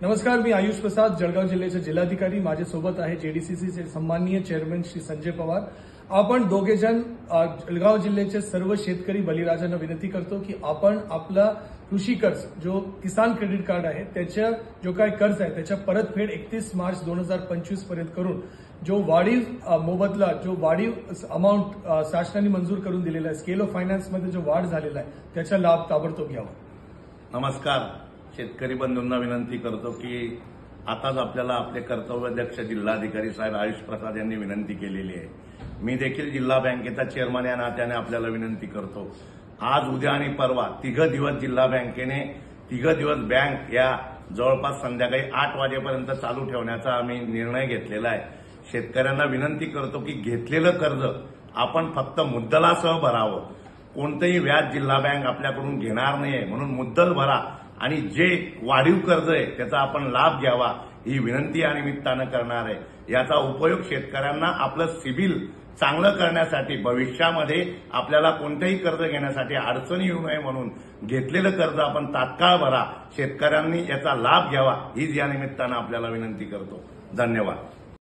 नमस्कार, मी आयुष प्रसाद, जळगाव जिल्ह्याचे जिल्हाधिकारी. माझ्यासोबत आहे जेडीसीसीचे सन्माननीय चेअरमन श्री संजय पवार. आपण दोघे जण जळगाव जिल्ह्याचे सर्व शेतकरी बळीराजांना विनंती करतो की आपण आपला कृषी कर्ज जो किसान क्रेडिट कार्ड आहे त्याच्या जो काही कर्ज आहे त्याच्या परतफेड 31 मार्च 2025 पर्यंत करून जो वाढीव मोबदला जो वाढीव अमाऊंट शासनाने मंजूर करून दिलेला आहे, स्केल ऑफ फायनान्समध्ये जो वाढ झालेला आहे त्याचा लाभ ताबडतोब घ्यावा. नमस्कार. शेतकरी बंधूंना विनंती करतो की आताच आपल्याला आपले कर्तव्याध्यक्ष जिल्हाधिकारी साहेब आयुष प्रसाद यांनी विनंती केलेली आहे. मी देखील जिल्हा बँकेचा चेअरमन या नात्याने आपल्याला विनंती करतो. आज, उद्या आणि परवा 3 दिवस जिल्हा बँकेने 3 दिवस बँक या जवळपास संध्याकाळी 8 वाजेपर्यंत चालू ठेवण्याचा आम्ही निर्णय घेतलेला आहे. शेतकऱ्यांना विनंती करतो की घेतलेलं कर्ज आपण फक्त मुद्दलासह भरावं. कोणतंही व्याज जिल्हा बँक आपल्याकडून घेणार नाहीये, म्हणून मुद्दल भरा आणि जे वाढीव कर्ज आहे त्याचा आपण लाभ घ्यावा ही विनंती या निमित्तानं करणार आहे. याचा उपयोग शेतकऱ्यांना आपलं सिबिल चांगलं करण्यासाठी, भविष्यामध्ये आपल्याला कोणतेही कर्ज घेण्यासाठी अडचणी येऊ नये म्हणून घेतलेलं कर्ज आपण तात्काळ भरा. शेतकऱ्यांनी याचा लाभ घ्यावा हीच या निमित्तानं आपल्याला विनंती करतो. धन्यवाद.